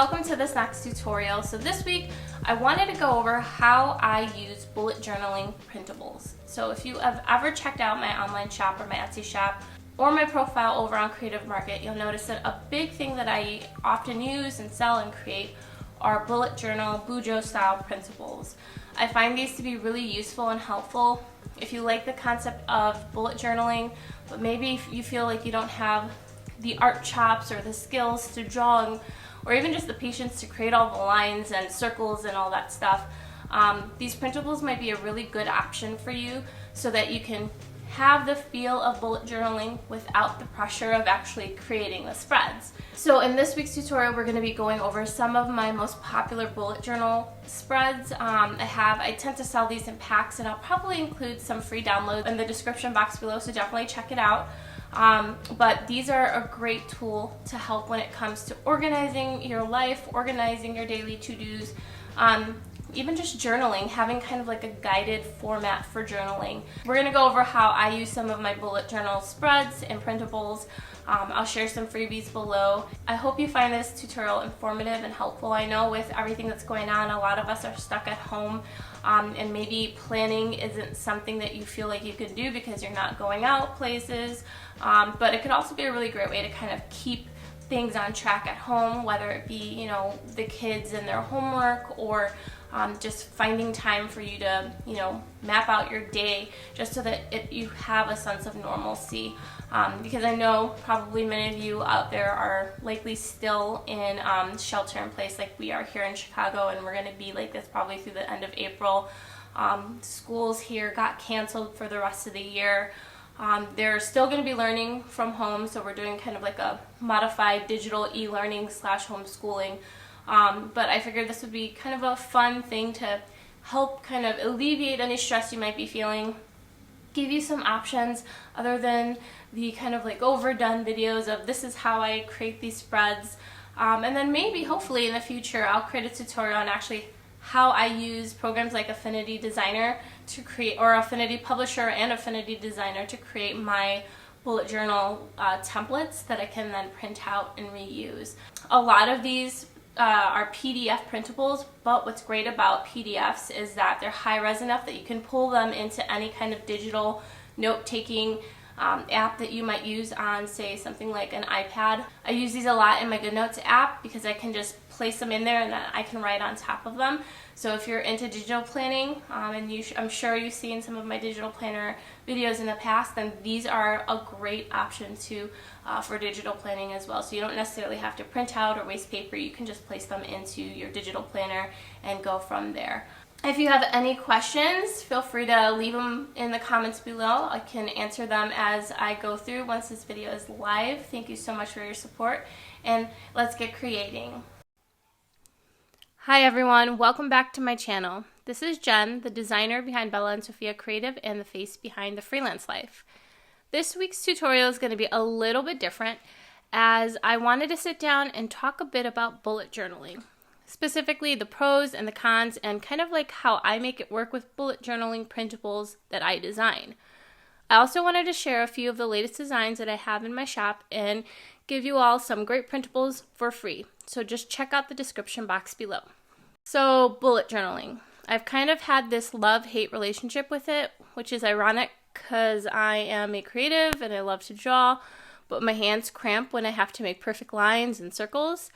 welcome to this next tutorial. So this week I wanted to go over how I use bullet journaling printables. So if you have ever checked out my online shop or my Etsy shop or my profile over on Creative Market, you'll notice that a big thing that I often use and sell and create are bullet journal, bujo style printables. I find these to be really useful and helpful if you like the concept of bullet journaling, but maybe if you feel like you don't have the art chops or the skills to draw or even just the patience to create all the lines and circles and all that stuff. These printables might be a really good option for you so that you can have the feel of bullet journaling without the pressure of actually creating the spreads. So in this week's tutorial, we're going to be going over some of my most popular bullet journal spreads. I tend to sell these in packs, and I'll probably include some free downloads in the description box below, so definitely check it out. But these are a great tool to help when it comes to organizing your life, organizing your daily to-dos, even just journaling, having kind of like a guided format for journaling. We're going to go over how I use some of my bullet journal spreads and printables. I'll share some freebies below. I hope you find this tutorial informative and helpful. I know with everything that's going on, a lot of us are stuck at home, and maybe planning isn't something that you feel like you can do because you're not going out places, but it could also be a really great way to kind of keep things on track at home, whether it be, the kids and their homework, or just finding time for you to, map out your day just so that you have a sense of normalcy. Because I know probably many of you out there are likely still in shelter in place like we are here in Chicago, and we're going to be like this probably through the end of April. Schools here got canceled for the rest of the year. They're still going to be learning from home, so we're doing kind of like a modified digital e-learning / homeschooling. But I figured this would be kind of a fun thing to help kind of alleviate any stress you might be feeling, give you some options other than the kind of like overdone videos of this is how I create these spreads. And then maybe, hopefully in the future, I'll create a tutorial on actually how I use programs like Affinity Designer to create, or Affinity Publisher and Affinity Designer to create my bullet journal templates that I can then print out and reuse. A lot of these are PDF printables, but what's great about PDFs is that they're high-res enough that you can pull them into any kind of digital note-taking app that you might use on, say, something like an iPad. I use these a lot in my GoodNotes app because I can just place them in there and then I can write on top of them. So if you're into digital planning, and I'm sure you've seen some of my digital planner videos in the past, then these are a great option for digital planning as well. So you don't necessarily have to print out or waste paper. You can just place them into your digital planner and go from there. If you have any questions, feel free to leave them in the comments below. I can answer them as I go through once this video is live. Thank you so much for your support, and let's get creating. Hi everyone, welcome back to my channel. This is Jen, the designer behind Bella and Sophia Creative and the face behind The Freelance Life. This week's tutorial is going to be a little bit different, as I wanted to sit down and talk a bit about bullet journaling. Specifically the pros and the cons, and kind of like how I make it work with bullet journaling printables that I design. I also wanted to share a few of the latest designs that I have in my shop and give you all some great printables for free. So just check out the description box below. So bullet journaling. I've kind of had this love-hate relationship with it, which is ironic because I am a creative and I love to draw, but my hands cramp when I have to make perfect lines and circles.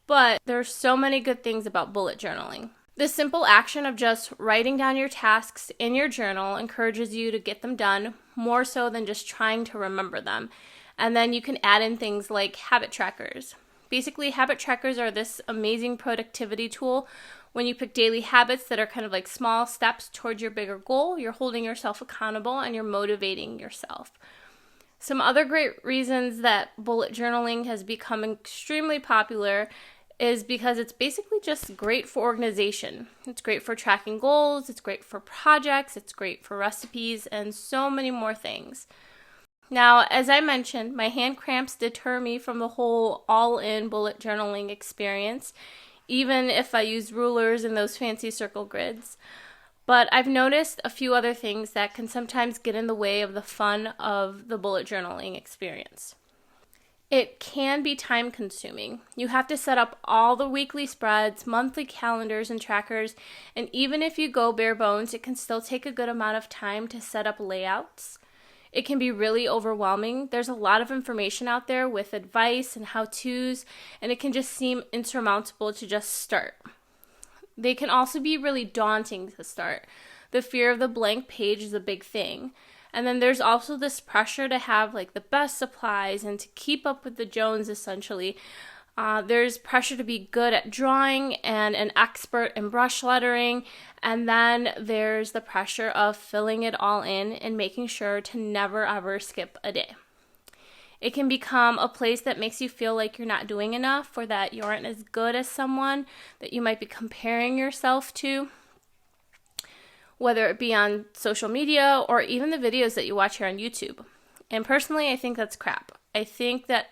But there's so many good things about bullet journaling. The simple action of just writing down your tasks in your journal encourages you to get them done more so than just trying to remember them. And then you can add in things like habit trackers. Basically, habit trackers are this amazing productivity tool. When you pick daily habits that are kind of like small steps towards your bigger goal, you're holding yourself accountable and you're motivating yourself. Some other great reasons that bullet journaling has become extremely popular is because it's basically just great for organization. It's great for tracking goals, it's great for projects, it's great for recipes, and so many more things. Now, as I mentioned, my hand cramps deter me from the whole all-in bullet journaling experience, even if I use rulers and those fancy circle grids. But I've noticed a few other things that can sometimes get in the way of the fun of the bullet journaling experience. It can be time consuming. You have to set up all the weekly spreads, monthly calendars, and trackers, and even if you go bare bones, it can still take a good amount of time to set up layouts. It can be really overwhelming. There's a lot of information out there with advice and how-tos, and it can just seem insurmountable to just start. They can also be really daunting to start. The fear of the blank page is a big thing. And then there's also this pressure to have like the best supplies and to keep up with the Jones, essentially. There's pressure to be good at drawing and an expert in brush lettering. And then there's the pressure of filling it all in and making sure to never ever skip a day. It can become a place that makes you feel like you're not doing enough, or that you aren't as good as someone that you might be comparing yourself to, whether it be on social media or even the videos that you watch here on YouTube. And personally, I think that's crap. I think that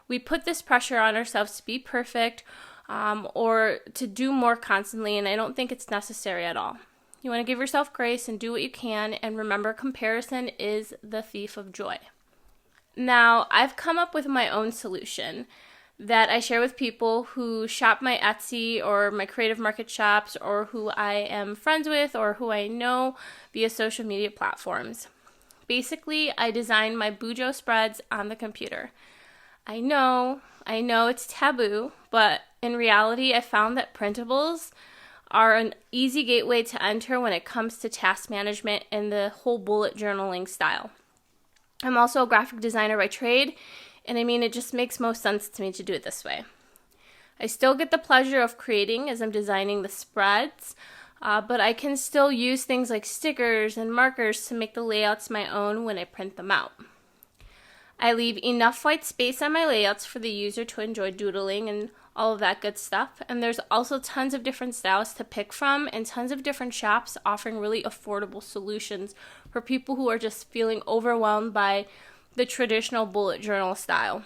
we put this pressure on ourselves to be perfect or to do more constantly, and I don't think it's necessary at all. You want to give yourself grace and do what you can, and remember, comparison is the thief of joy. Now, I've come up with my own solution that I share with people who shop my Etsy or my creative market shops, or who I am friends with or who I know via social media platforms. Basically, I design my bujo spreads on the computer. I know it's taboo, but in reality, I found that printables are an easy gateway to enter when it comes to task management and the whole bullet journaling style. I'm also a graphic designer by trade, and it just makes most sense to me to do it this way. I still get the pleasure of creating as I'm designing the spreads, but I can still use things like stickers and markers to make the layouts my own when I print them out. I leave enough white space on my layouts for the user to enjoy doodling and all of that good stuff. And there's also tons of different styles to pick from, and tons of different shops offering really affordable solutions for people who are just feeling overwhelmed by the traditional bullet journal style.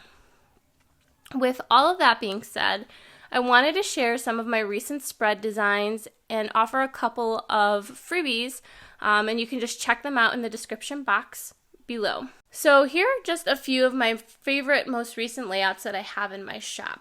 With all of that being said, I wanted to share some of my recent spread designs and offer a couple of freebies, and you can just check them out in the description box below. So here are just a few of my favorite, most recent layouts that I have in my shop.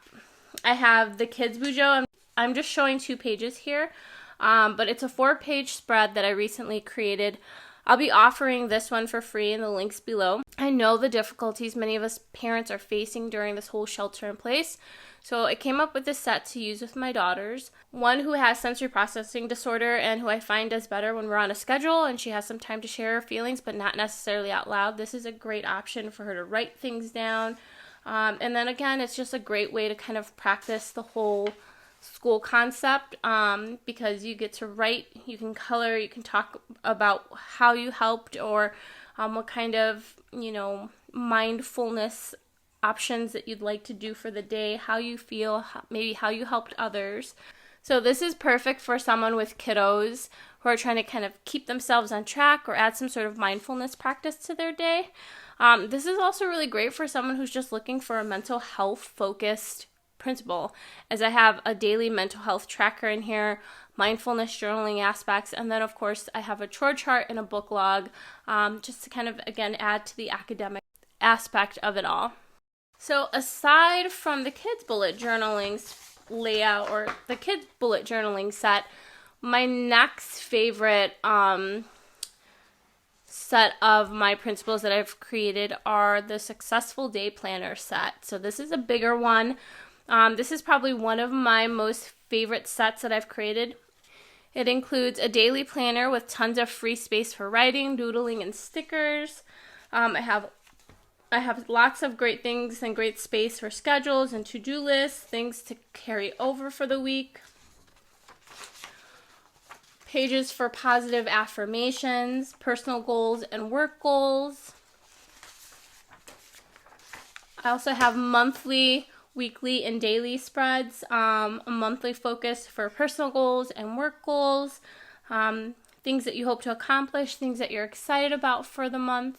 I have the kids bujo. I'm just showing 2 pages here, but it's a 4-page spread that I recently created. I'll be offering this one for free in the links below. I know the difficulties many of us parents are facing during this whole shelter in place, so I came up with this set to use with my daughters. One who has sensory processing disorder and who I find does better when we're on a schedule and she has some time to share her feelings, but not necessarily out loud. This is a great option for her to write things down. And then again, it's just a great way to kind of practice the whole school concept, because you get to write, you can color, you can talk about how you helped, or what kind of, mindfulness options that you'd like to do for the day, how you feel, maybe how you helped others. So this is perfect for someone with kiddos who are trying to kind of keep themselves on track or add some sort of mindfulness practice to their day. This is also really great for someone who's just looking for a mental health focused printable, as I have a daily mental health tracker in here, mindfulness journaling aspects, and then of course I have a chore chart and a book log, just to kind of again add to the academic aspect of it all. So aside from the kids bullet journaling layout or the kids bullet journaling set, my next favorite set of my printables that I've created are the Successful Day Planner set. So this is a bigger one. This is probably one of my most favorite sets that I've created. It includes a daily planner with tons of free space for writing, doodling, and stickers. I have lots of great things and great space for schedules and to-do lists, things to carry over for the week. Pages for positive affirmations, personal goals, and work goals. I also have monthly, weekly, and daily spreads, a monthly focus for personal goals and work goals, things that you hope to accomplish, things that you're excited about for the month.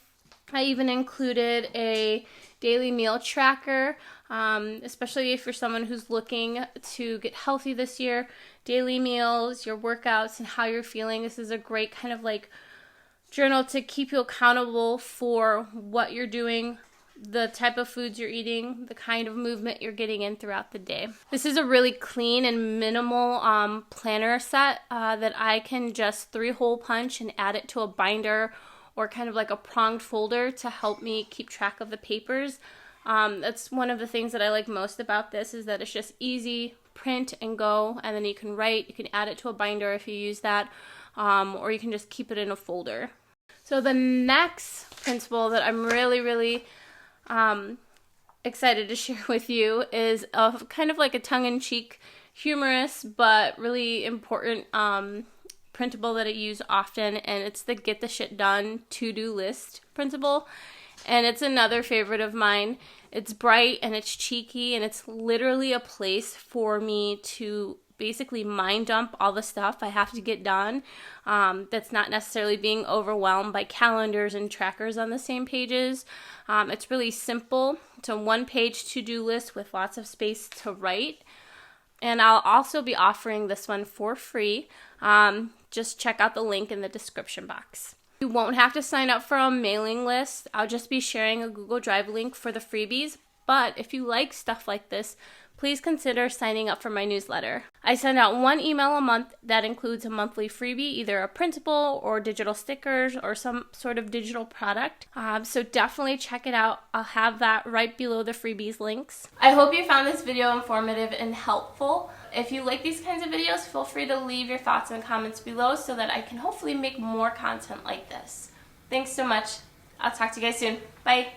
I even included a daily meal tracker, especially if you're someone who's looking to get healthy this year. Daily meals, your workouts, and how you're feeling. This is a great kind of like journal to keep you accountable for what you're doing the type of foods you're eating, the kind of movement you're getting in throughout the day. This is a really clean and minimal planner set that I can just 3-hole punch and add it to a binder or kind of like a pronged folder to help me keep track of the papers. That's one of the things that I like most about this, is that it's just easy, print and go, and then you can write, you can add it to a binder if you use that, or you can just keep it in a folder. So the next principle that I'm really excited to share with you is kind of like a tongue-in-cheek, humorous, but really important printable that I use often, and it's the get the shit done to-do list printable. And it's another favorite of mine. It's bright and it's cheeky, and it's literally a place for me to basically mind dump all the stuff I have to get done that's not necessarily being overwhelmed by calendars and trackers on the same pages. It's really simple. It's a 1-page to-do list with lots of space to write. And I'll also be offering this one for free. Just check out the link in the description box. You won't have to sign up for a mailing list. I'll just be sharing a Google Drive link for the freebies. But if you like stuff like this, please consider signing up for my newsletter. I send out 1 email a month that includes a monthly freebie, either a printable or digital stickers or some sort of digital product. So definitely check it out. I'll have that right below the freebies links. I hope you found this video informative and helpful. If you like these kinds of videos, feel free to leave your thoughts in the comments below so that I can hopefully make more content like this. Thanks so much. I'll talk to you guys soon. Bye.